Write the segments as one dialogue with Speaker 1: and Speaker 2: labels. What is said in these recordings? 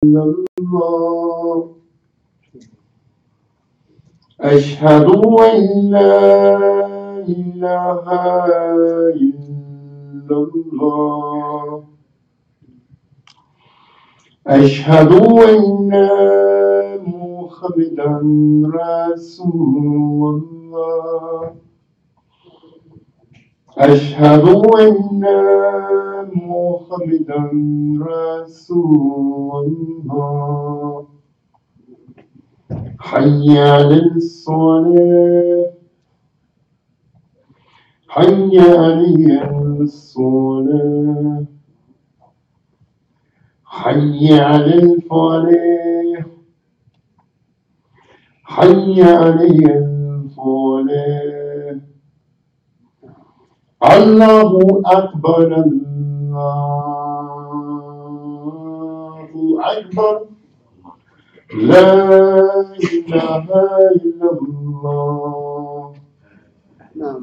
Speaker 1: إلا الله أشهد أن لا إله إلا الله أشهد أن محمدا رسول الله أشهد أن محمدا رسول الله حي على الصلاة حي على الصلاة حي على الفلاح حي على الفلاح الله أكبر الله أكبر لا إله إلا الله. نعم.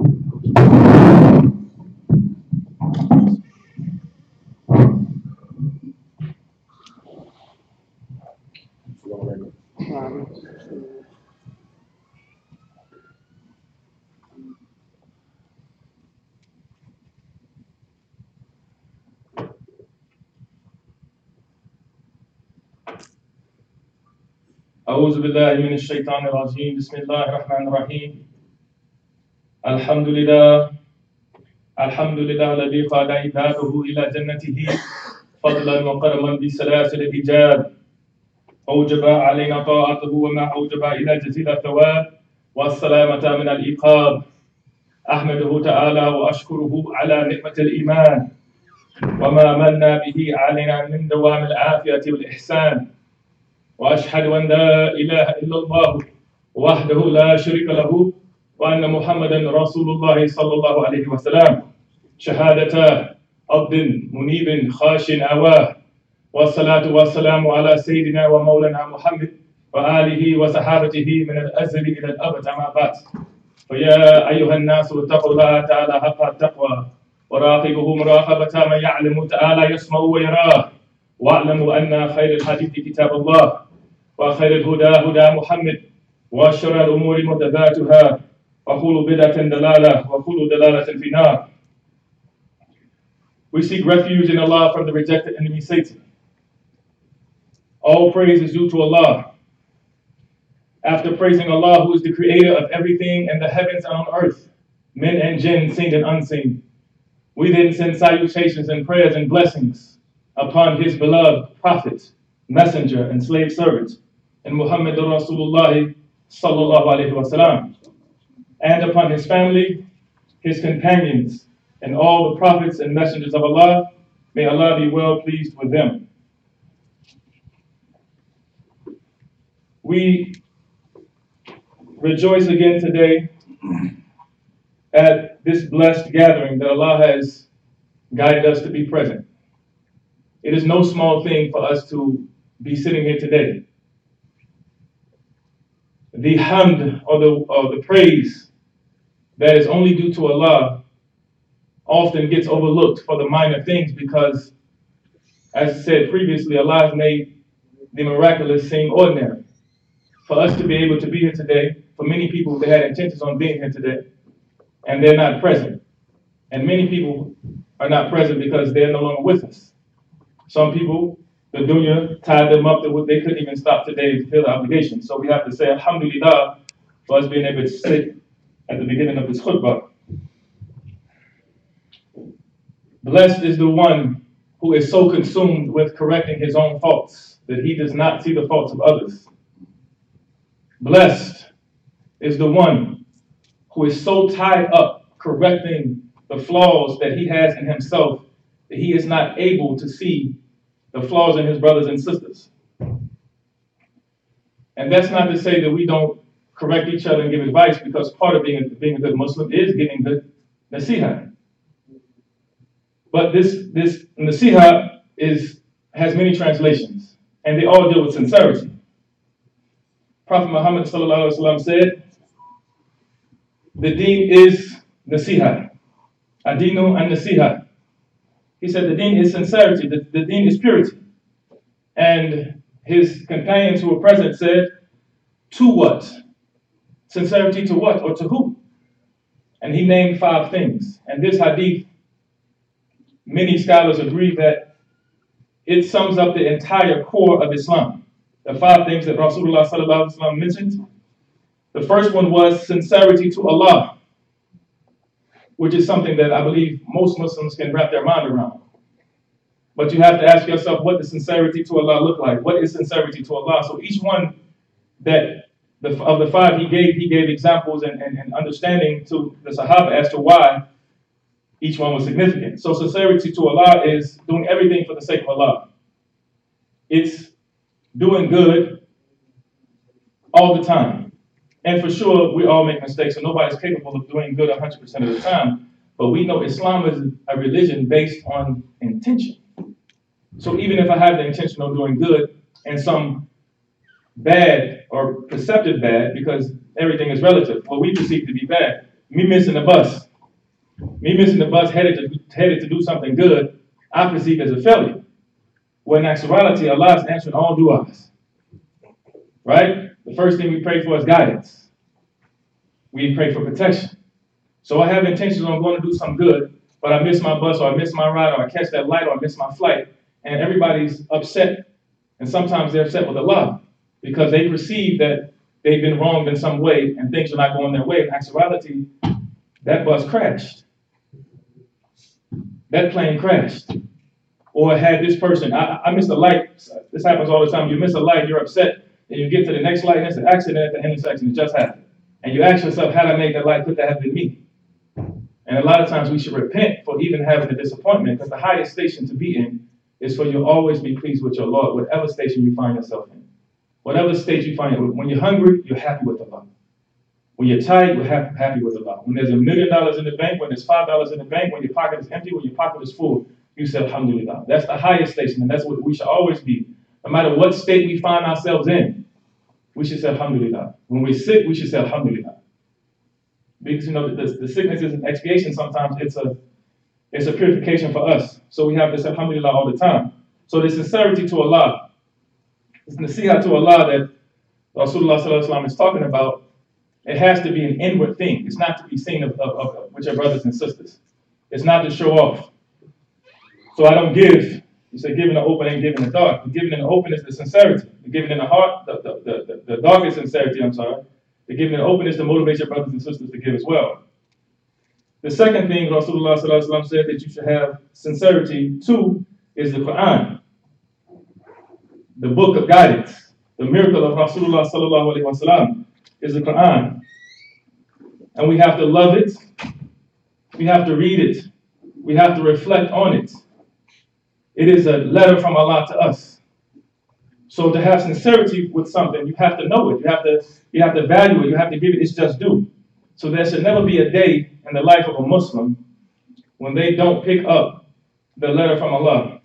Speaker 2: أعوذ بالله من الشيطان الرجيم بسم الله الرحمن الرحيم الحمد لله الذي قاد عباده إلى جنته فضلا وكرما بسلاسل الإيجاب أوجب علينا طاعته وما أوجب إلى جزيل الثواب والسلامة من العقاب أحمده تعالى وأشكره على نعمة الإيمان وما من به علينا من دوام العافية والإحسان وأشهد أن لا إله إلا الله وحده لا شريك له وأن محمدا رسول الله صلى الله عليه وسلم شهادة عبد منيب خاش أواه والصلاة والسلام على سيدنا ومولانا محمد وآله وصحابته من الأزل إلى الأبد أما بعد فيا أيها الناس اتقوا الله تعالى حق التقوى وراقبه مراقبة من يعلم تعالى يسمع ويراه واعلموا أن خير الحديث كتاب الله وخير الهدى هدى محمد وشر الأمور محدثاتها وكل بدعة دلالة وكل دلالة في النار. We seek refuge in Allah from the rejected enemy Satan. All praise is due to Allah. After praising Allah, who is the creator of everything in the heavens and on earth, men and jinn, seen and unseen, we then send salutations and prayers and blessings upon his beloved prophet, messenger, and slave servant, and Muhammed Rasulullah sallallahu alaihi wasallam, and upon his family, his companions, and all the prophets and messengers of Allah. May Allah be well pleased with them. We rejoice again today at this blessed gathering that Allah has guided us to be present. It is no small thing for us to be sitting here today. The hamd, or the praise that is only due to Allah often gets overlooked for the minor things because, as I said previously, Allah has made the miraculous seem ordinary. For us to be able to be here today, for many people, they had intentions on being here today, and they're not present. And many people are not present because they're no longer with us. Some people, the dunya tied them up that they couldn't even stop today to fulfill the obligation. So we have to say alhamdulillah for us being able to sit at the beginning of this khutbah. Blessed is the one who is so consumed with correcting his own faults that he does not see the faults of others. Blessed is the one who is so tied up correcting the flaws that he has in himself that he is not able to see the flaws in his brothers and sisters. And that's not to say that we don't correct each other and give advice, because part of being a good Muslim is giving good nasiha. But this nasiha has many translations, and they all deal with sincerity. Prophet Muhammad sallallahu alaihi wasallam said, the deen is nasiha. Adinu and nasiha. He said the deen is sincerity, the deen is purity. And his companions who were present said, to what? Sincerity to what or to who? And he named 5 things. And this hadith, many scholars agree that it sums up the entire core of Islam. The 5 things that Rasulullah sallallahu alaihi wasallam mentioned. The first one was sincerity to Allah, which is something that I believe most Muslims can wrap their mind around. But you have to ask yourself, what does sincerity to Allah look like? What is sincerity to Allah? So each one of the 5 he gave examples and understanding to the Sahaba as to why each one was significant. So sincerity to Allah is doing everything for the sake of Allah. It's doing good all the time. And for sure, we all make mistakes, so nobody's capable of doing good 100% of the time. But we know Islam is a religion based on intention. So even if I have the intention of doing good and some bad or perceptive bad, because everything is relative, what we perceive to be bad, me missing the bus headed to do something good, I perceive as a failure. When in actuality, Allah is answering all du'as. Right? The first thing we pray for is guidance. We pray for protection. So I have intentions on going to do some good, but I miss my bus or I miss my ride or I catch that light or I miss my flight, and everybody's upset, and sometimes they're upset with Allah because they perceive that they've been wronged in some way and things are not going their way. In actuality, that bus crashed. That plane crashed. Or had this person, I missed a light. This happens all the time. You miss a light, you're upset, and you get to the next light, and it's an accident at the intersection. It just happened. And you ask yourself, had I made that light, could that have been me? And a lot of times we should repent for even having a disappointment, because the highest station to be in is for you to always be pleased with your Lord, whatever station you find yourself in. Whatever state you find yourself in. When you're hungry, you're happy with Allah. When you're tired, you're happy with Allah. When there's $1 million in the bank, when there's $5 in the bank, when your pocket is empty, when your pocket is full, you say alhamdulillah. That's the highest station, and that's what we should always be. No matter what state we find ourselves in, we should say alhamdulillah. When we're sick, we should say alhamdulillah. Because the sickness is an expiation. Sometimes it's a purification for us. So we have this alhamdulillah all the time. So the sincerity to Allah, it's nasiha to Allah that Rasulullah sallallahu alaihi wasallam is talking about. It has to be an inward thing. It's not to be seen with your brothers and sisters. It's not to show off. So I don't give. You say giving the open and giving the dark. The giving in the open is the sincerity. The giving in the heart, the dark is sincerity, I'm sorry. The giving in the open is to motivate your brothers and sisters to give as well. The second thing Rasulullah sallallahu alaihi wasallam said that you should have sincerity to is the Quran. The book of guidance. The miracle of Rasulullah sallallahu alaihi wasallam is the Quran. And we have to love it. We have to read it. We have to reflect on it. It is a letter from Allah to us. So to have sincerity with something, you have to know it. You have to value it. You have to give it its just due. So there should never be a day in the life of a Muslim when they don't pick up the letter from Allah.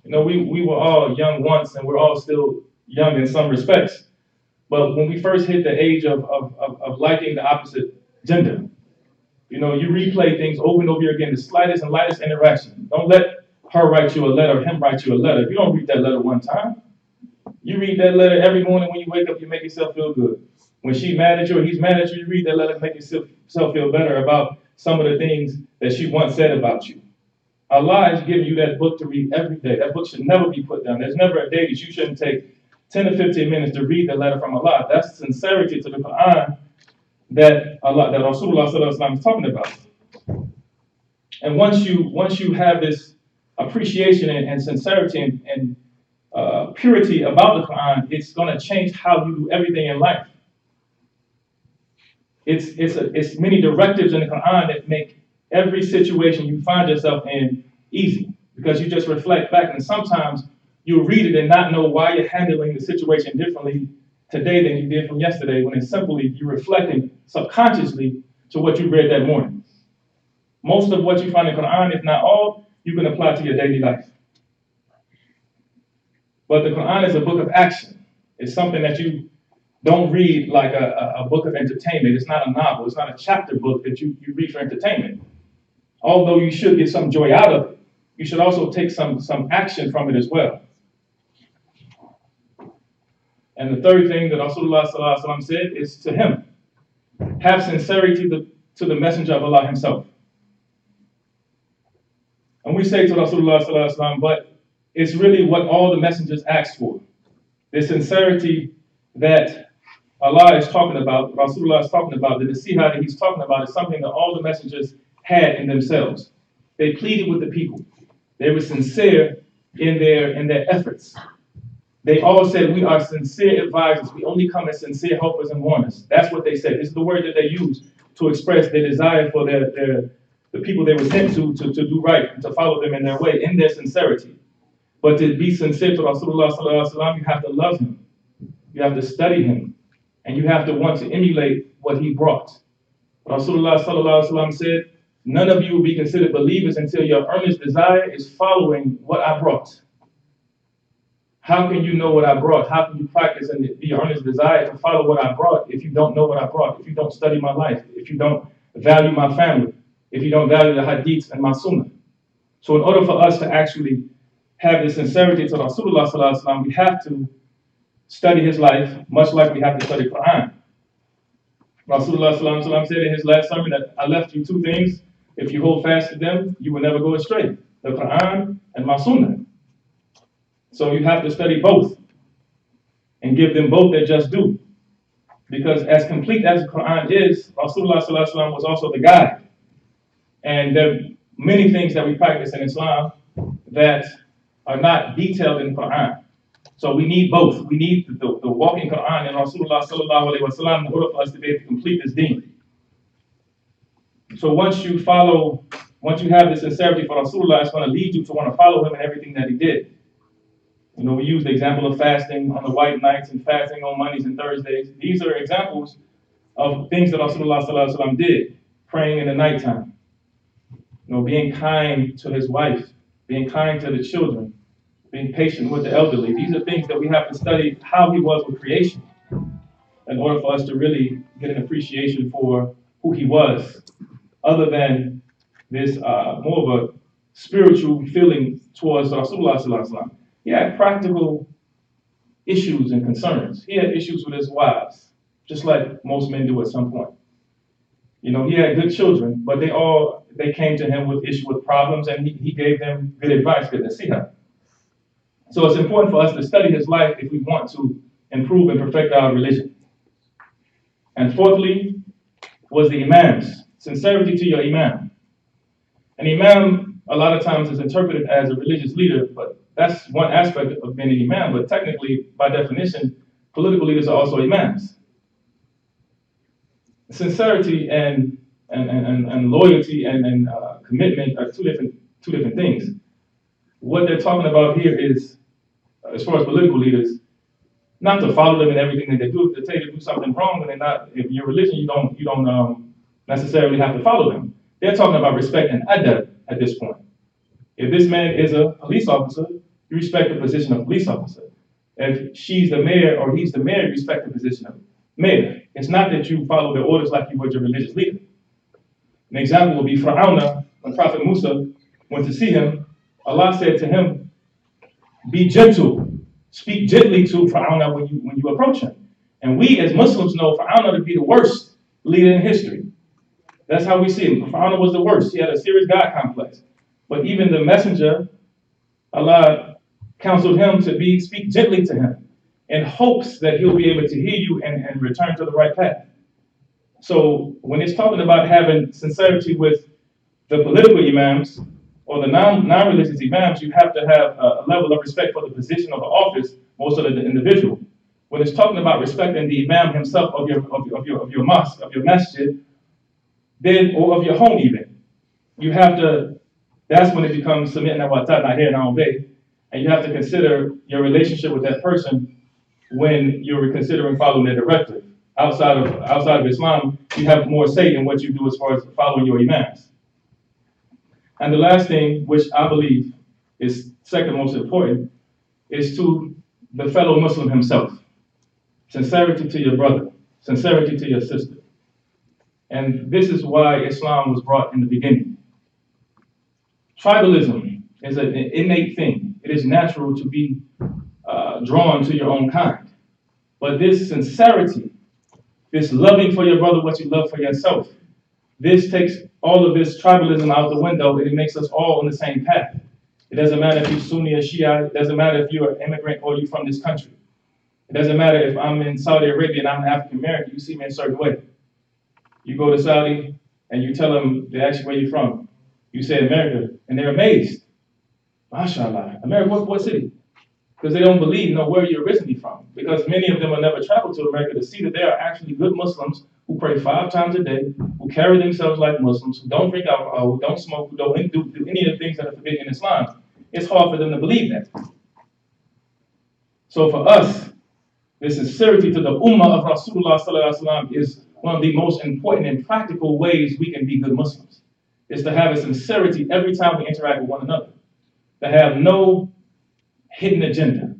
Speaker 2: We were all young once, and we're all still young in some respects. But when we first hit the age of liking the opposite gender, you replay things over and over again, the slightest and lightest interaction. Don't let her write you a letter, him write you a letter. If you don't read that letter one time, you read that letter every morning when you wake up, you make yourself feel good. When she's mad at you or he's mad at you, you read that letter to make yourself feel better about some of the things that she once said about you. Allah has given you that book to read every day. That book should never be put down. There's never a day that you shouldn't take 10 to 15 minutes to read the letter from Allah. That's sincerity to the Quran that Rasulullah sallallahu alaihi wasallam is talking about. And once you have this appreciation and sincerity and purity about the Quran, it's going to change how you do everything in life. It's many directives in the Quran that make every situation you find yourself in easy, because you just reflect back, and sometimes you'll read it and not know why you're handling the situation differently today than you did from yesterday, when it's simply you're reflecting subconsciously to what you read that morning. Most of what you find in the Quran, if not all, you can apply to your daily life. But the Quran is a book of action. It's something that you don't read like a book of entertainment. It's not a novel. It's not a chapter book that you read for entertainment. Although you should get some joy out of it, you should also take some action from it as well. And the third thing that Rasulullah sallallahu alaihi wasallam said is to him, have sincerity to the messenger of Allah himself. And we say to Rasulullah sallallahu alaihi wasallam, but it's really what all the messengers asked for. The sincerity that Allah is talking about, Rasulullah is talking about, the nasiha that he's talking about is something that all the messengers had in themselves. They pleaded with the people. They were sincere in their efforts. They all said, we are sincere advisors. We only come as sincere helpers and warners. That's what they said. This is the word that they use to express their desire for the people they were sent to do right and to follow them in their way, in their sincerity. But to be sincere to Rasulullah sallallahu alaihi wasallam, you have to love him. You have to study him. And you have to want to emulate what he brought. Rasulullah sallallahu alaihi wasallam said, none of you will be considered believers until your earnest desire is following what I brought. How can you know what I brought? How can you practice and be your earnest desire to follow what I brought if you don't know what I brought, if you don't study my life, if you don't value my family, if you don't value the hadiths and my sunnah? So in order for us to actually have the sincerity to Rasulullah sallallahu alaihi wasallam, we have to study his life, much like we have to study Quran. Rasulullah sallallahu alaihi wasallam said in his last sermon that I left you two things. If you hold fast to them, you will never go astray. The Quran and my sunnah. So you have to study both and give them both their just due. Because as complete as the Quran is, Rasulullah sallallahu alaihi wasallam was also the guide. And there are many things that we practice in Islam that are not detailed in the Quran. So we need both. We need the walking Quran and Rasulullah sallallahu alaihi wasallam in order for us to be able to complete this deen. So once you have the sincerity for Rasulullah, it's going to lead you to want to follow him in everything that he did. You know, we use the example of fasting on the white nights and fasting on Mondays and Thursdays. These are examples of things that Rasulullah sallallahu alaihi wasallam did. Praying in the nighttime. You know, being kind to his wife, being kind to the children, being patient with the elderly. These are things that we have to study how he was with creation in order for us to really get an appreciation for who he was, other than this more of a spiritual feeling towards Rasulullah sallallahu alaihi wasallam. He had practical issues and concerns. He had issues with his wives, just like most men do at some point. You know, he had good children, but they came to him with problems, and he gave them good advice, good nasiha. So it's important for us to study his life if we want to improve and perfect our religion. And fourthly was the imams. Sincerity to your imam. An imam a lot of times is interpreted as a religious leader, but that's one aspect of being an imam. But technically, by definition, political leaders are also imams. Sincerity and loyalty and commitment are two different things. What they're talking about here is, as far as political leaders, not to follow them in everything that they do. If they tell you to do something wrong, and if your religion, you don't necessarily have to follow them. They're talking about respect and adab at this point. If this man is a police officer, you respect the position of police officer. If she's the mayor or he's the mayor, you respect the position of mayor. It's not that you follow their orders like you would your religious leader. An example would be Fir'auna, when Prophet Musa went to see him. Allah said to him, be gentle. Speak gently to Fir'auna when you approach him. And we as Muslims know Fir'auna to be the worst leader in history. That's how we see him. Fir'auna was the worst. He had a serious God complex. But even the messenger, Allah counseled him to speak gently to him in hopes that he'll be able to hear you and return to the right path. So when it's talking about having sincerity with the political imams or the non-religious imams, you have to have a level of respect for the position of the office, more so than the individual. When it's talking about respecting the imam himself of your mosque, of your masjid, then or of your home even, you have to. That's when it becomes submitting wa ta'na, hear and obey, and you have to consider your relationship with that person when you're considering following their directive. Outside of Islam, you have more say in what you do as far as following your imams. And the last thing, which I believe is second most important, is to the fellow Muslim himself. Sincerity to your brother, sincerity to your sister. And this is why Islam was brought in the beginning. Tribalism is an innate thing. It is natural to be drawn to your own kind. But this sincerity, this loving for your brother what you love for yourself, this takes all of this tribalism out the window and it makes us all on the same path. It doesn't matter if you're Sunni or Shia. It doesn't matter if you're an immigrant or you're from this country. It doesn't matter if I'm in Saudi Arabia and I'm African American. You see me a certain way. You go to Saudi and you tell them, they ask you where you're from. You say America, and they're amazed. MashaAllah. America, what city? Because they don't believe, where you're originally from. Because many of them will never travel to America to see that there are actually good Muslims who pray 5 times a day, who carry themselves like Muslims, who don't drink alcohol, who don't smoke, who don't do any of the things that are forbidden in Islam. It's hard for them to believe that. So for us, the sincerity to the ummah of Rasulullah sallallahu alaihi wasallam is one of the most important and practical ways we can be good Muslims. Is to have a sincerity every time we interact with one another. To have no hidden agenda.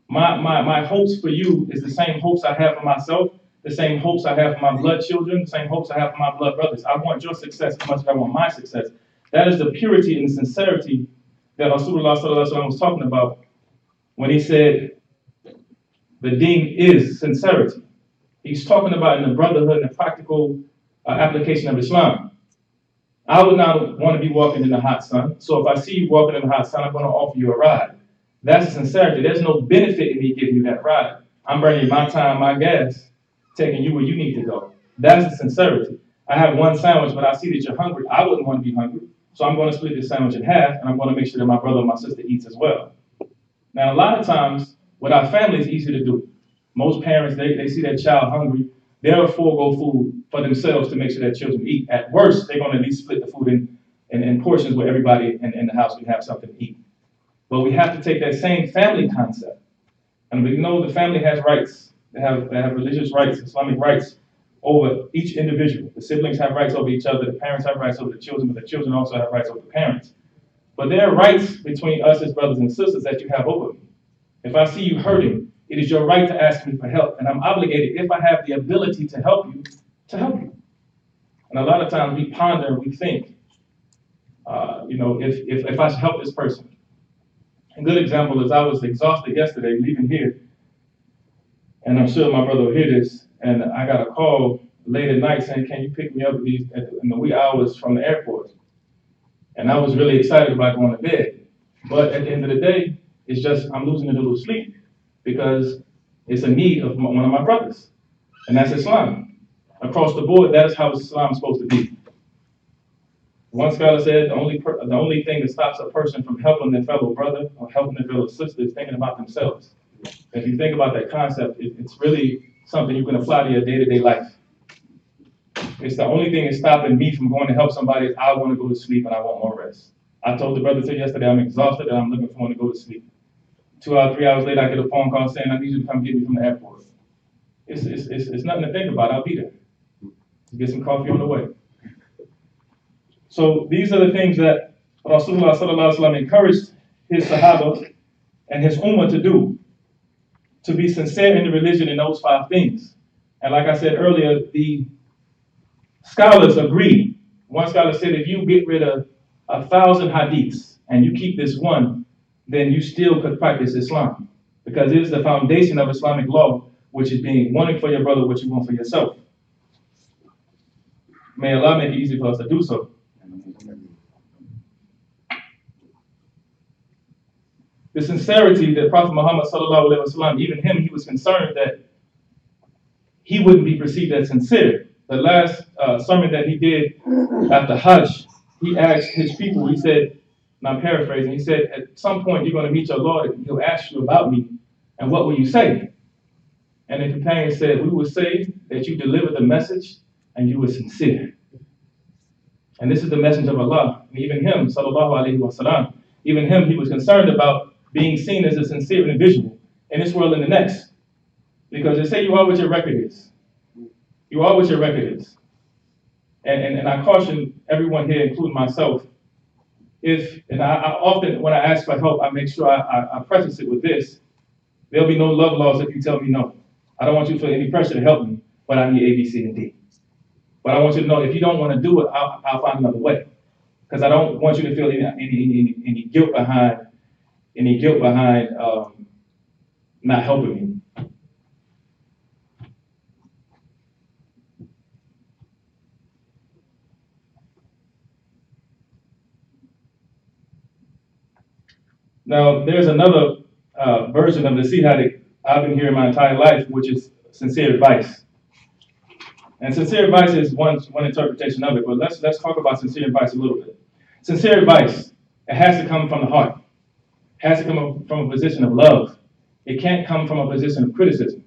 Speaker 2: My hopes for you is the same hopes I have for myself, the same hopes I have for my blood children, the same hopes I have for my blood brothers. I want your success as much as I want my success. That is the purity and the sincerity that Rasulullah sallallahu alaihi wasallam was talking about when he said, the deen is sincerity. He's talking about in the brotherhood and the practical application of Islam. I would not want to be walking in the hot sun. So if I see you walking in the hot sun, I'm going to offer you a ride. That's sincerity. There's no benefit in me giving you that ride. I'm burning my time, my gas, taking you where you need to go. That's the sincerity. I have one sandwich, but I see that you're hungry. I wouldn't want to be hungry. So I'm going to split this sandwich in half, and I'm going to make sure that my brother or my sister eats as well. Now, a lot of times, with our family, it's easy to do. Most parents, they see their child hungry. They'll forego food for themselves to make sure their children eat. At worst, they're going to at least split the food in portions where everybody in the house can have something to eat. But we have to take that same family concept. And we know the family has rights. They have religious rights, Islamic rights over each individual. The siblings have rights over each other. The parents have rights over the children, but the children also have rights over the parents. But there are rights between us as brothers and sisters that you have over me. If I see you hurting, it is your right to ask me for help. And I'm obligated, if I have the ability to help you, to help you. And a lot of times we ponder and we think, if I should help this person. A good example is I was exhausted yesterday leaving here. And I'm sure my brother will hear this. And I got a call late at night saying, can you pick me up in the wee hours from the airport? And I was really excited about going to bed. But at the end of the day, it's just I'm losing a little sleep because it's a need of one of my brothers. And that's Islam. Across the board, that is how Islam is supposed to be. One scholar said the only thing that stops a person from helping their fellow brother or helping their fellow sister is thinking about themselves. If you think about that concept, it's really something you can apply to your day-to-day life. It's the only thing that's stopping me from going to help somebody is I want to go to sleep and I want more rest. I told the brother yesterday I'm exhausted and I'm looking for one to go to sleep. 2 hours, 3 hours later, I get a phone call saying I need you to come get me from the airport. It's nothing to think about. I'll be there. Get some coffee on the way. So these are the things that Rasulullah sallallahu alaihi wasallam encouraged his Sahaba and his Ummah to do, to be sincere in the religion in those 5 things. And like I said earlier, the scholars agree. One scholar said if you get rid of 1,000 hadiths and you keep this one, then you still could practice Islam. Because it is the foundation of Islamic law, which is being wanting for your brother what you want for yourself. May Allah make it easy for us to do so. The sincerity that Prophet Muhammad sallallahu alaihi wasallam, even him, he was concerned that he wouldn't be perceived as sincere. The last sermon that he did after Hajj, he asked his people, he said, and I'm paraphrasing, he said, at some point you're going to meet your Lord and he'll ask you about me, and what will you say? And the companion said, we will say that you delivered the message and you were sincere. And this is the message of Allah. And even him, sallallahu alaihi wasallam, even him, he was concerned about being seen as a sincere individual in this world and the next. Because they say you are what your record is. You are what your record is. And I caution everyone here, including myself, I often, when I ask for help, I make sure I preface it with this. There'll be no love laws if you tell me no. I don't want you to feel any pressure to help me, but I need A, B, C, and D. But I want you to know if you don't want to do it, I'll find another way. Because I don't want you to feel any guilt behind not helping me. Now, there's another version of the jihad I've been hearing my entire life, which is sincere advice. And sincere advice is one interpretation of it, but let's talk about sincere advice a little bit. Sincere advice, it has to come from the heart. It has to come from a position of love. It can't come from a position of criticism.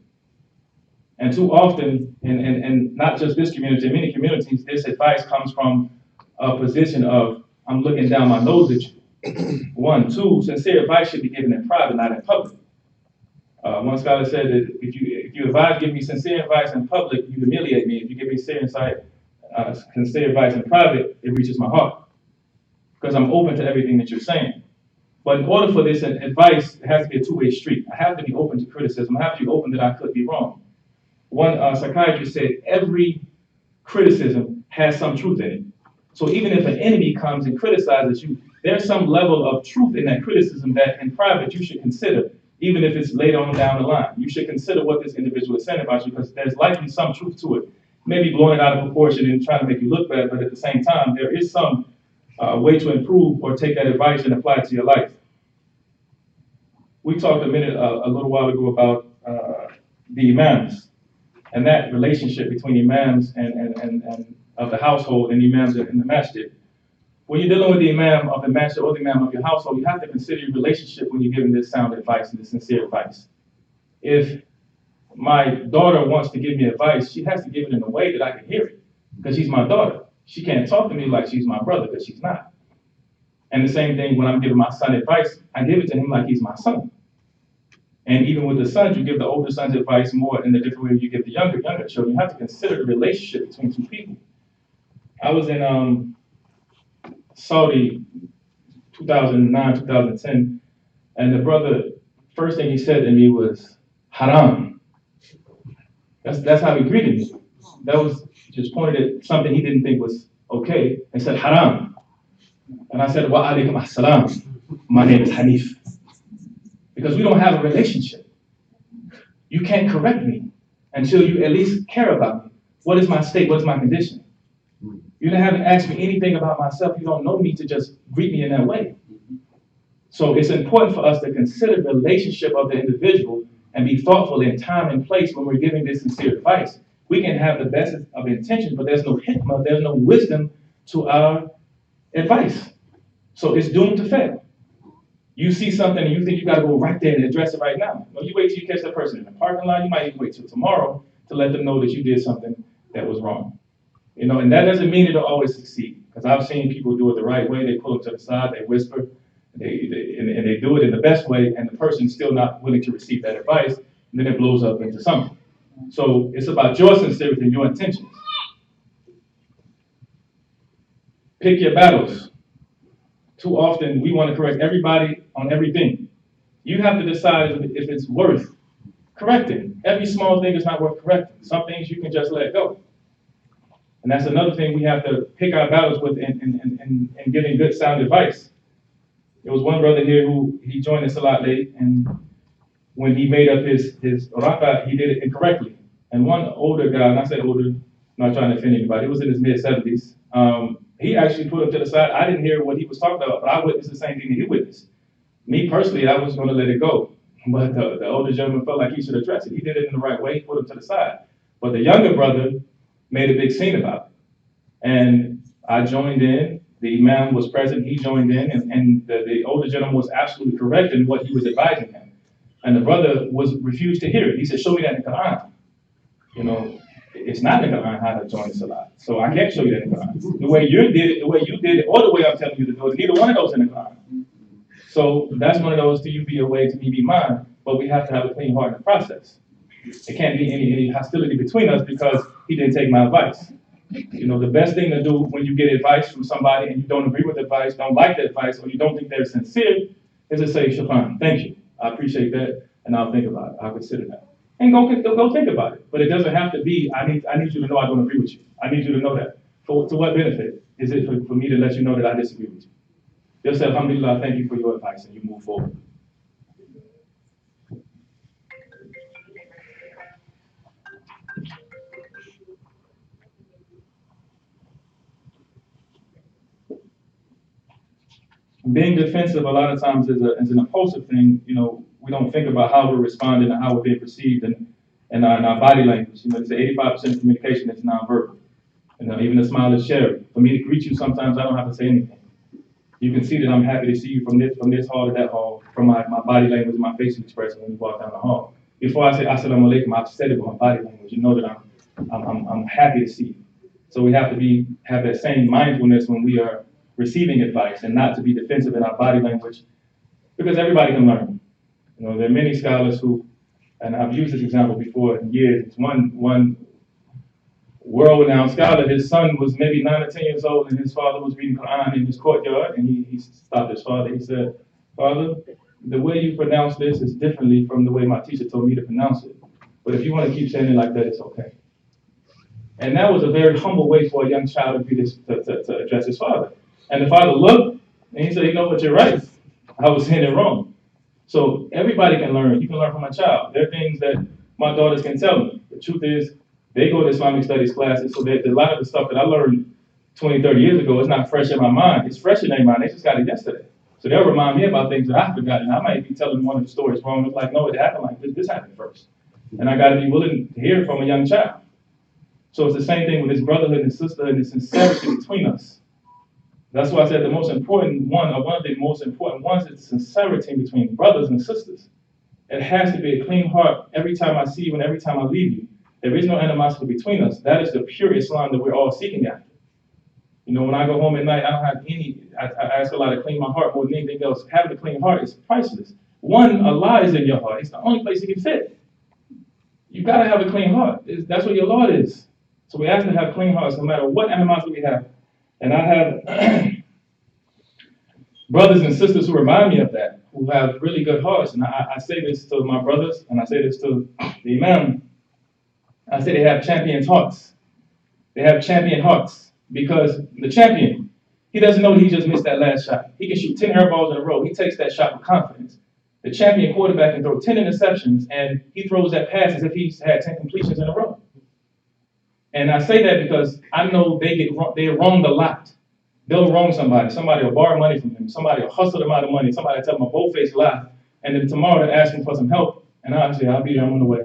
Speaker 2: And too often, and not just this community, in many communities, this advice comes from a position of, I'm looking down my nose at you. One. Two, sincere advice should be given in private, not in public. One scholar said that if you advise, give me sincere advice in public, you humiliate me. If you give me sincere advice in private, it reaches my heart because I'm open to everything that you're saying. But in order for this advice, it has to be a two-way street. I have to be open to criticism. I have to be open that I could be wrong. One psychiatrist said every criticism has some truth in it. So even if an enemy comes and criticizes you, there's some level of truth in that criticism that in private you should consider, even if it's later on down the line. You should consider what this individual is saying about you because there's likely some truth to it. Maybe blowing it out of proportion and trying to make you look bad, but at the same time, there is some way to improve or take that advice and apply it to your life. We talked a little while ago about the imams and that relationship between imams and of the household and imams in the masjid. When you're dealing with the imam of the masjid or the imam of your household, you have to consider your relationship when you're giving this sound advice and this sincere advice. If my daughter wants to give me advice, she has to give it in a way that I can hear it because she's my daughter. She can't talk to me like she's my brother because she's not. And the same thing when I'm giving my son advice, I give it to him like he's my son. And even with the sons, you give the older sons advice more in the different way you give the younger children. You have to consider the relationship between two people. I was in Saudi 2009, 2010, and the brother, first thing he said to me was, haram. That's how he greeted me. That was just pointed at something he didn't think was okay, and said, haram. And I said, wa alaikum assalam. My name is Haneef. Because we don't have a relationship. You can't correct me until you at least care about me. What is my state? What is my condition? You haven't asked me anything about myself. You don't know me to just greet me in that way. So it's important for us to consider the relationship of the individual and be thoughtful in time and place when we're giving this sincere advice. We can have the best of intentions, but there's no hikmah, there's no wisdom to our advice. So it's doomed to fail. You see something and you think you got to go right there and address it right now. Well, you wait till you catch that person in the parking lot. You might even wait till tomorrow to let them know that you did something that was wrong. And that doesn't mean it'll always succeed. Because I've seen people do it the right way. They pull them to the side, they whisper, and they do it in the best way, and the person's still not willing to receive that advice, and then it blows up into something. So it's about your sincerity and your intentions. Pick your battles. Too often, we want to correct everybody on everything. You have to decide if it's worth correcting. Every small thing is not worth correcting. Some things you can just let go. And that's another thing we have to pick our battles with in giving good sound advice. There was one brother here who he joined us a lot late, and when he made up his raka, he did it incorrectly. And one older guy, and I say older, not trying to offend anybody, he was in his mid-70s. He actually put him to the side. I didn't hear what he was talking about, but I witnessed the same thing that he witnessed. Me personally, I was going to let it go. But the older gentleman felt like he should address it. He did it in the right way, put him to the side. But the younger brother made a big scene about it. And I joined in. The Imam was present. He joined in. And the older gentleman was absolutely correct in what he was advising him. And the brother refused to hear it. He said, show me that in the Quran. It's not in the Quran how to join the Salat. So I can't show you that in the Quran. The way you did it, or the way I'm telling you to do it, neither one of those in the Quran. So that's one of those, to you be your way, to me be mine, but we have to have a clean heart in the process. There can't be any hostility between us because he didn't take my advice. The best thing to do when you get advice from somebody and you don't agree with the advice, don't like the advice, or you don't think they're sincere, is to say, Shafan, thank you. I appreciate that, and I'll think about it. I'll consider that. And go think about it. But it doesn't have to be, I need you to know I don't agree with you. I need you to know that. To what benefit is it for me to let you know that I disagree with you? Just say, alhamdulillah, thank you for your advice, and you move forward. being defensive a lot of times is an impulsive thing. We don't think about how we're responding and how we're being perceived and our body language. They say 85% of communication is nonverbal. Even a smile is shared. For me to greet you, sometimes I don't have to say anything. You can see that I'm happy to see you from this hall to that hall, from my body language, my facial expression when we walk down the hall. Before I say assalamu alaikum, I've said it with my body language. You know that I'm happy to see you. So we have to have that same mindfulness when we are receiving advice, and not to be defensive in our body language, because everybody can learn. There are many scholars who, and I've used this example before in years. One world-renowned scholar, his son was maybe 9 or 10 years old, and his father was reading Quran in his courtyard, and he stopped his father. He said, "Father, the way you pronounce this is differently from the way my teacher told me to pronounce it. But if you want to keep saying it like that, it's okay." And that was a very humble way for a young child to be to address his father. And the father looked, and he said, "You know what, you're right. I was saying it wrong." So everybody can learn. You can learn from a child. There are things that my daughters can tell me. The truth is, they go to Islamic studies classes, so that a lot of the stuff that I learned 20, 30 years ago is not fresh in my mind. It's fresh in their mind. They just got it yesterday. So they'll remind me about things that I forgot, and I might be telling one of the stories wrong. It's like, no, it happened like this. This happened first. And I got to be willing to hear it from a young child. So it's the same thing with this brotherhood and sisterhood and the sincerity between us. That's why I said the most important one, or one of the most important ones, is sincerity between brothers and sisters. It has to be a clean heart every time I see you and every time I leave you. There is no animosity between us. That is the pure Islam that we're all seeking after. When I go home at night, I don't have I ask Allah to clean my heart more than anything else. Having a clean heart is priceless. One, Allah is in your heart. It's the only place He can fit. You got to have a clean heart. That's what your Lord is. So we ask to have clean hearts no matter what animosity we have. And I have brothers and sisters who remind me of that, who have really good hearts. And I say this to my brothers, and I say this to the Imam. I say they have champion hearts. They have champion hearts because the champion, he doesn't know that he just missed that last shot. He can shoot 10 air balls in a row. He takes that shot with confidence. The champion quarterback can throw 10 interceptions, and he throws that pass as if he's had 10 completions in a row. And I say that because I know they're wronged a lot. They'll wrong somebody. Somebody will borrow money from them. Somebody will hustle them out of money. Somebody will tell them a bold-faced lie. And then tomorrow they're asking for some help. And I'll say, I'll be there, I'm on the way.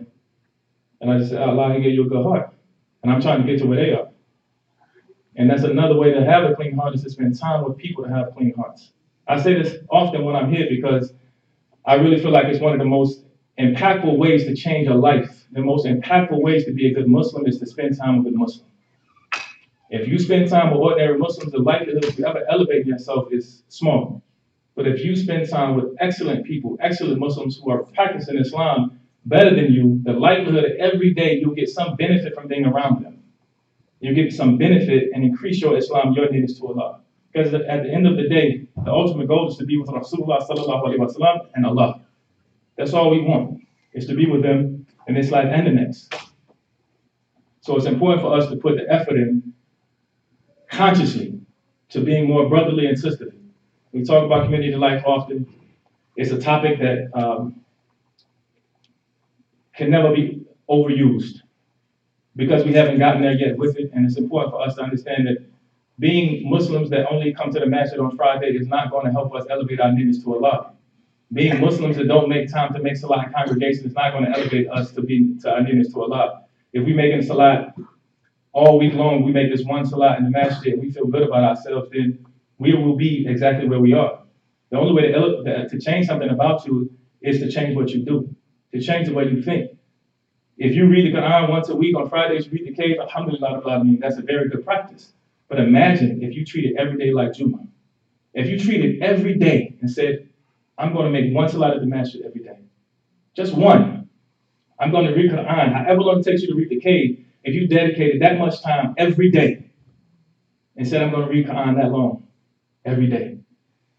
Speaker 2: And I just say, Allah, He gave you a good heart. And I'm trying to get to where they are. And that's another way to have a clean heart, is to spend time with people to have clean hearts. I say this often when I'm here because I really feel like it's one of the most impactful ways to change a life. The most impactful ways to be a good Muslim is to spend time with a good Muslim. If you spend time with ordinary Muslims, the likelihood of you ever elevating yourself is small. But if you spend time with excellent people, excellent Muslims who are practicing Islam better than you, the likelihood that every day you'll get some benefit from being around them. You'll get some benefit and increase your Islam, your needs to Allah. Because at the end of the day, the ultimate goal is to be with Rasulullah sallallahu alaihi wasallam and Allah. That's all we want, is to be with them in this life and the next. So it's important for us to put the effort in consciously to being more brotherly and sisterly. We talk about community life often. It's a topic that can never be overused because we haven't gotten there yet with it. And it's important for us to understand that being Muslims that only come to the masjid on Friday is not going to help us elevate our needs to Allah. Being Muslims that don't make time to make salat in congregation is not going to elevate us to our needs to Allah. If we make a salat all week long, we make this one salat in the masjid and we feel good about ourselves, then we will be exactly where we are. The only way to change something about you is to change what you do, to change the way you think. If you read the Quran once a week on Fridays, you read the cave, alhamdulillah, that's a very good practice. But imagine if you treat it every day like Jummah. If you treat it every day and said, I'm going to make one salat at the masjid every day. Just one. I'm going to read Quran, however long it takes you to read the cave. If you dedicated that much time every day and said, I'm going to read Quran that long every day,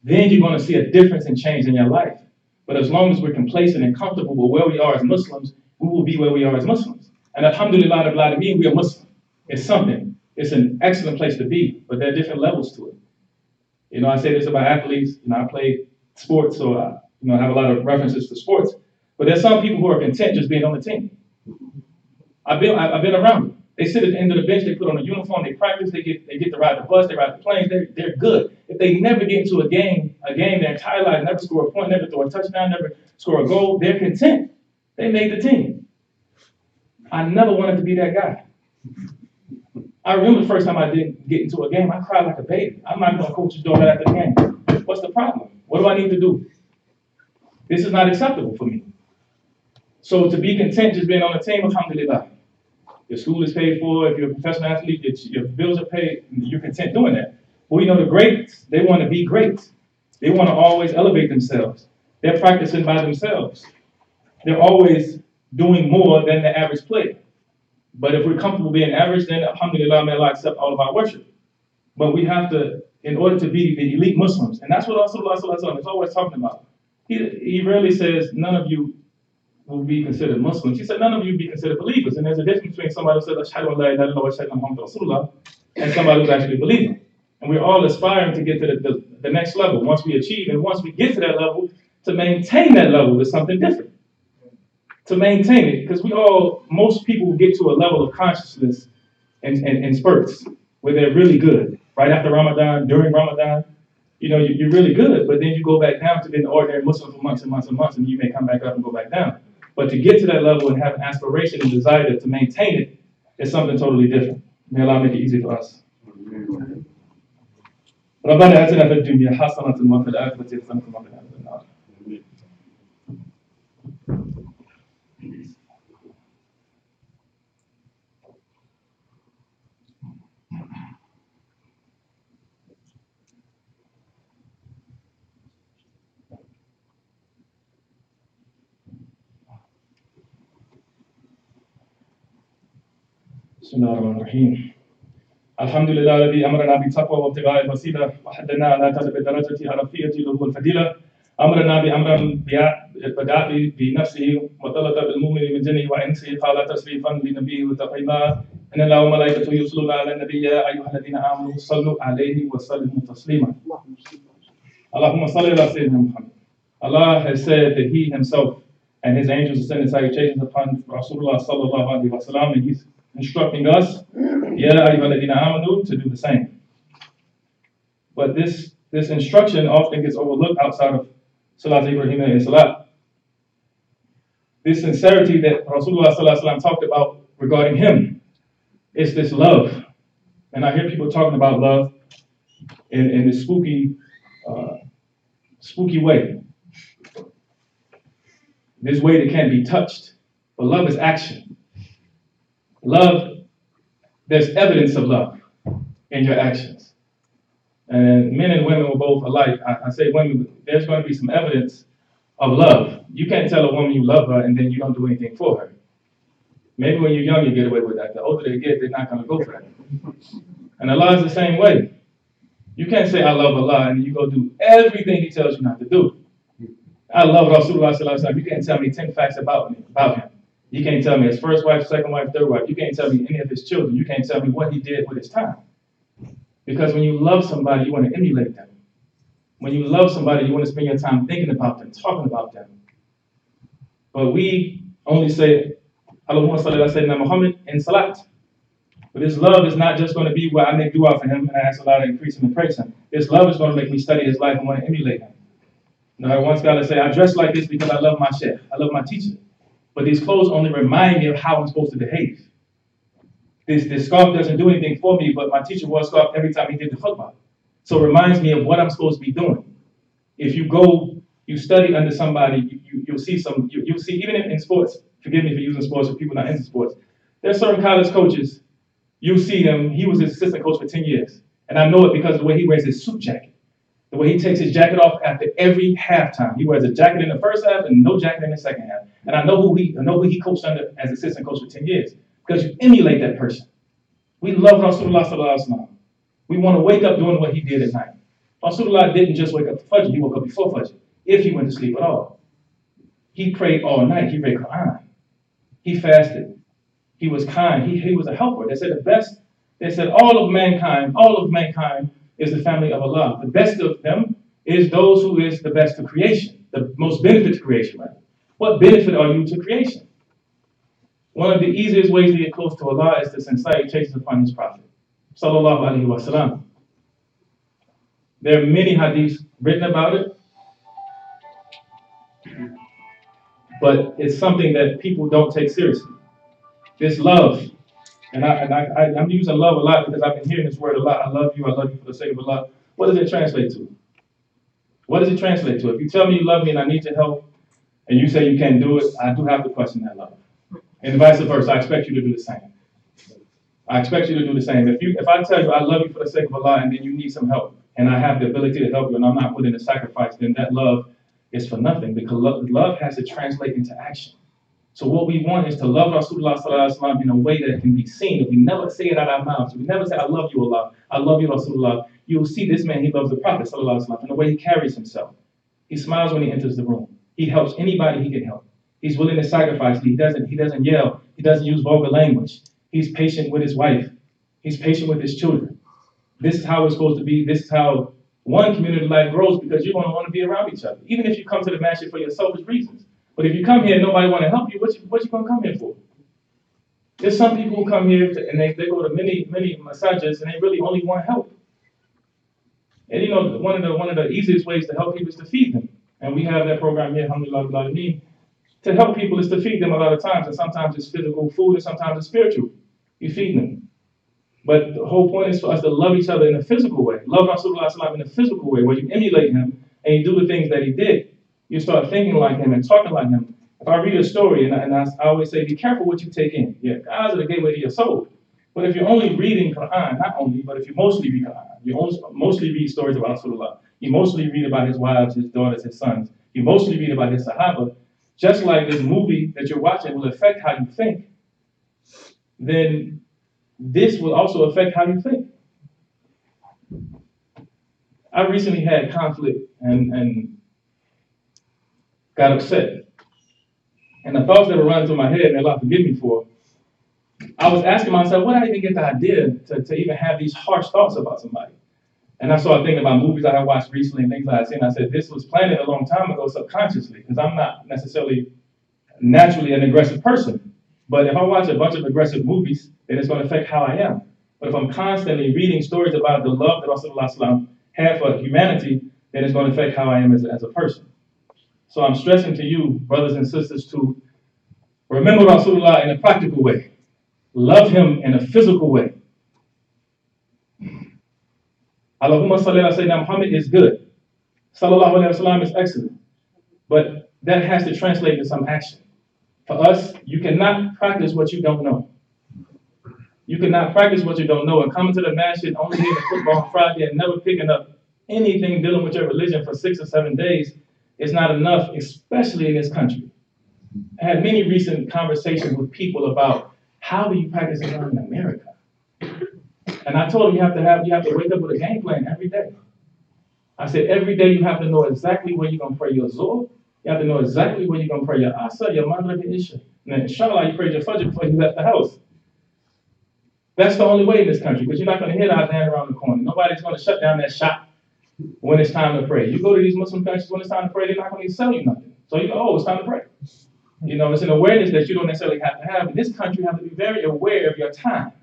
Speaker 2: then you're going to see a difference and change in your life. But as long as we're complacent and comfortable with where we are as Muslims, we will be where we are as Muslims. And alhamdulillah, we are Muslim. It's something. It's an excellent place to be, but there are different levels to it. I say this about athletes. I play sports, so I have a lot of references to sports. But there's some people who are content just being on the team. I've been around them. They sit at the end of the bench, they put on a uniform, they practice, they get to ride the bus, they ride the planes, they're good. If they never get into a game their entire life, never score a point, never throw a touchdown, never score a goal, they're content. They made the team. I never wanted to be that guy. I remember the first time I didn't get into a game, I cried like a baby. I'm not going to coach your daughter after the game. What's the problem? What do I need to do? This is not acceptable for me. So to be content just being on a team, alhamdulillah. Your school is paid for. If you're a professional athlete, your bills are paid. You're content doing that. But we know the greats, they want to be great. They want to always elevate themselves. They're practicing by themselves. They're always doing more than the average player. But if we're comfortable being average, then alhamdulillah, may Allah accept all of our worship. But we have to, in order to be the elite Muslims, and that's what Rasulullah is always talking about. He rarely says, none of you will be considered Muslims. He said, none of you be considered believers. And there's a difference between somebody who says, Ashhadu an la ilaha illallah wa ashhadu anna Muhammadan Rasulullah, and somebody who's actually believing. And we're all aspiring to get to the next level. Once we achieve, and once we get to that level, to maintain that level is something different. To maintain it, because most people get to a level of consciousness in spurts where they're really good. Right after Ramadan, during Ramadan, you're really good, but then you go back down to being an ordinary Muslim for months and months and months, and you may come back up and go back down. But to get to that level and have an aspiration and desire to maintain it is something totally different. May Allah make it easy for us. ربنا آتنا في الدنيا حسنة وفي الآخرة حسنة وقنا عذاب النار. بسم الله الرحمن الرحيم. الحمد لله الذي امرنا بالتقوى وابتغاء الوسيله وحدنا على طلب الدرجه الرفيعه له الفضيله. امرنا بامر بدا بنفسه وطلب بالمؤمن من جنه وانسه قال تشريفا لنبيه وتقييما ان الله وملائكته يصلون على النبي يا ايها الذين امنوا صلوا عليه وسلموا تسليما. اللهم صل على سيدنا Muhammad. Allah has said that He Himself and His angels ascended salutations upon Rasulullah sallallahu alaihi wasallam, and He's instructing us, Ya ayyuhalladhina amanu, to do the same. But this instruction often gets overlooked outside of Salat Ibrahim and Salat. This sincerity that Rasulullah sallallahu alaihi wasallam talked about regarding Him is this love. And I hear people talking about love in this spooky way. This way that can't be touched. But love is action. Love, there's evidence of love in your actions. And men and women were both alike. I say women, there's going to be some evidence of love. You can't tell a woman you love her and then you don't do anything for her. Maybe when you're young, you get away with that. The older they get, they're not going to go for that. And Allah is the same way. You can't say, I love Allah, and you go do everything He tells you not to do. I love Rasulullah sallallahu alaihi wasallam. You can't tell me 10 facts about him. You can't tell me his first wife, second wife, third wife. You can't tell me any of his children. You can't tell me what he did with his time. Because when you love somebody, you want to emulate them. When you love somebody, you want to spend your time thinking about them, talking about them. But we only say, Allahumma salli ala Sayyidina Muhammad in salat. But this love is not just going to be where I make dua for him and I ask Allah to increase him and praise him. This love is going to make me study his life and want to emulate him. Now, one scholar say, I dress like this because I love my sheikh, I love my teacher. But these clothes only remind me of how I'm supposed to behave. This scarf doesn't do anything for me, but my teacher wore a scarf every time he did the khutbah. So it reminds me of what I'm supposed to be doing. If you go, you study under somebody, you'll see you'll see, even in sports, forgive me for using sports for people not into sports, there's certain college coaches, you see him, he was his assistant coach for 10 years. And I know it because of the way he wears his suit jacket. The way he takes his jacket off after every halftime. He wears a jacket in the first half and no jacket in the second half. And I know who he coached under as assistant coach for 10 years. Because you emulate that person. We love Rasulullah sallallahu alaihi wasallam. We want to wake up doing what he did at night. Rasulullah didn't just wake up for Fajr, he woke up before Fajr, if he went to sleep at all. He prayed all night, he read Quran. He fasted. He was kind, he was a helper. They said all of mankind is the family of Allah. The best of them is those who is the best to creation, the most benefit to creation, right? What benefit are you to creation? One of the easiest ways to get close to Allah is to sincerely chase upon His Prophet, sallallahu alaihi wasallam. There are many hadiths written about it, but it's something that people don't take seriously. This love, I'm using love a lot because I've been hearing this word a lot. I love you for the sake of Allah. What does it translate to? What does it translate to? If you tell me you love me and I need your help, and you say you can't do it, I do have to question that love. And vice versa, I expect you to do the same. I expect you to do the same. If I tell you I love you for the sake of Allah and then you need some help, and I have the ability to help you and I'm not willing to sacrifice, then that love is for nothing because love has to translate into action. So what we want is to love Rasulullah sallallahu alaihi wasallam in a way that can be seen. If we never say it out of our mouths, if we never say, I love you, Allah, I love you, Rasulullah, you'll see this man, he loves the Prophet sallallahu alaihi wasallam and the way he carries himself. He smiles when he enters the room. He helps anybody he can help. He's willing to sacrifice. He doesn't yell. He doesn't use vulgar language. He's patient with his wife. He's patient with his children. This is how it's supposed to be. This is how one community life grows because you're going to want to be around each other, even if you come to the masjid for your selfish reasons. But if you come here and nobody want to help you, what you going to come here for? There's some people who come here and they go to many masajids and they really only want help. And you know, one of the easiest ways to help people is to feed them. And we have that program here, alhamdulillah, to help people is to feed them a lot of times. And sometimes it's physical food and sometimes it's spiritual. You feed them. But the whole point is for us to love each other in a physical way. Love Rasulullah sallallahu in a physical way where you emulate him and you do the things that he did. You start thinking like him and talking like him. If I read a story, and I always say, be careful what you take in. Yeah, eyes are the gateway to your soul. But if you're only reading Quran, not only, but if you mostly read Quran, you mostly read stories about Rasulullah. You mostly read about his wives, his daughters, his sons. You mostly read about his Sahaba. Just like this movie that you're watching will affect how you think, then this will also affect how you think. I recently had conflict and got upset. And the thoughts that were running through my head, and Allah forgive me for, I was asking myself, where did I even get the idea to even have these harsh thoughts about somebody? And I started thinking about movies I had watched recently and things I had seen. I said, this was planted a long time ago subconsciously, because I'm not necessarily naturally an aggressive person. But if I watch a bunch of aggressive movies, then it's going to affect how I am. But if I'm constantly reading stories about the love that Rasulullah had for humanity, then it's going to affect how I am as a person. So I'm stressing to you, brothers and sisters, to remember Rasulullah in a practical way. Love him in a physical way. Allahumma salli ala Sayyidina Muhammad is good. Sallallahu alayhi wa sallam is excellent. But that has to translate to some action. For us, you cannot practice what you don't know. You cannot practice what you don't know and coming to the masjid, only hitting the football on Friday and never picking up anything dealing with your religion for 6 or 7 days is not enough, especially in this country. I had many recent conversations with people about how do you practice Islam in America? And I told them you have to wake up with a game plan every day. I said every day you have to know exactly where you're going to pray your Zuhr. You have to know exactly where you're going to pray your Asr, your Maghrib, your Isha. And then inshallah you prayed your Fajr before you left the house. That's the only way in this country, because you're not going to hit our land around the corner. Nobody's going to shut down that shop when it's time to pray. You go to these Muslim countries when it's time to pray, they're not going to sell you nothing. So you go, oh, it's time to pray. You know, it's an awareness that you don't necessarily have to have. In this country, you have to be very aware of your time.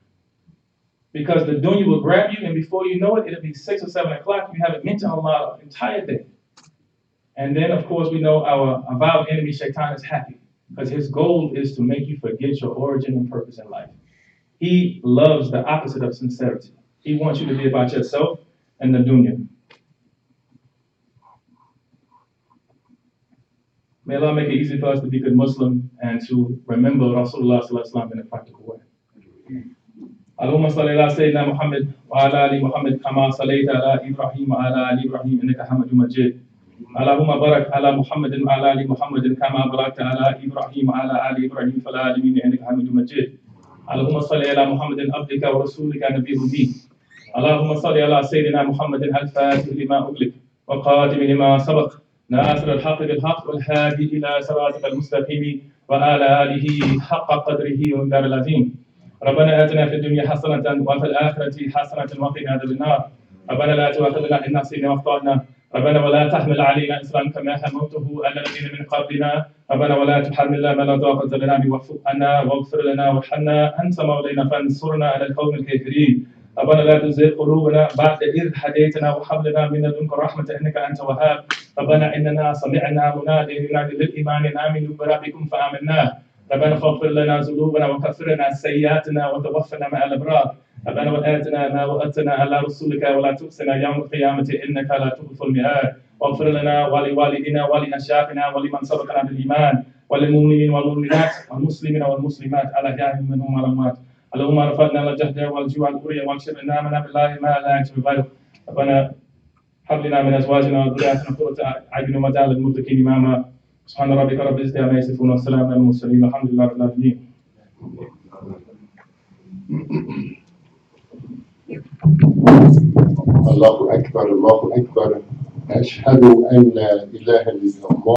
Speaker 2: Because the dunya will grab you, and before you know it, it'll be 6 or 7 o'clock. You haven't mentioned Allah the entire day. And then, of course, we know our avowed enemy, Shaitan, is happy. Because his goal is to make you forget your origin and purpose in life. He loves the opposite of sincerity. He wants you to be about yourself and the dunya. May Allah make it easy for us to be good Muslim and to remember Rasulullah sallallahu alaihi wasallam in a practical way. Allahumma salli ala Sayyidina Muhammad wa ala ali Muhammad kama sallaita ala Ibrahim wa ala ali Ibrahim innaka Hamidum Majid. Allahumma barak ala Muhammadin wa ala ali Muhammadin kama barakta ala Ibrahim wa ala ali Ibrahim fil alamin innaka Hamidum Majid. اللهم صل على محمد عبدك ورسولك نبي الأمي. اللهم صل على سيدنا محمد الفاتح لما أغلق وقادم لما سبق ناصر الحق بالحق والهادي إلى صراطك المستقيم وعلى آله حق قدره ومقدار العظيم. ربنا آتنا في الدنيا حسنة وفي الآخرة حسنة وقنا عذاب النار. ربنا لا تؤاخذنا إن نسينا وأخطأنا. ربنا ولا تحمل علينا إصرا كما حملته على الذين من قبلنا. ربنا ولا تحملنا ما لا طاقة لنا به واعف عنا واغفر لنا وارحمنا أنت مولانا فانصرنا على القوم الكافرين. ربنا لا تزغ قلوبنا بعد إذ هديتنا وهب لنا من لدنك رحمة إنك أنت الوهاب. ربنا إننا سمعنا مناديا ينادي للإيمان أن آمنوا بربكم فآمنا. ربنا فاغفر لنا ذنوبنا وكفر عنا سيئاتنا وتوفنا مع الأبرار. ربنا وآتنا ما وعدتنا على رسلك ولا تخزنا يوم القيامة إنك لا تخلف الميعاد. واغفر لنا ولوالدينا ولأشياخنا ولمن سبقنا بالإيمان وللمؤمنين والمؤمنات والمسلمين والمسلمات الأحياء منهم والأموات. اللهم ارفعنا الجهد والجوع والبري والشر آمنا بالله ما لا يكشف غيره. ربنا هب لنا من ازواجنا وذرياتنا قرة اعين وجعل للمتقين اماما. سبحان ربك رب العزة عما يصفون والسلام على المرسلين الحمد لله رب العالمين.
Speaker 1: الله أكبر الله أكبر. أشهد أن لا إله إلا الله.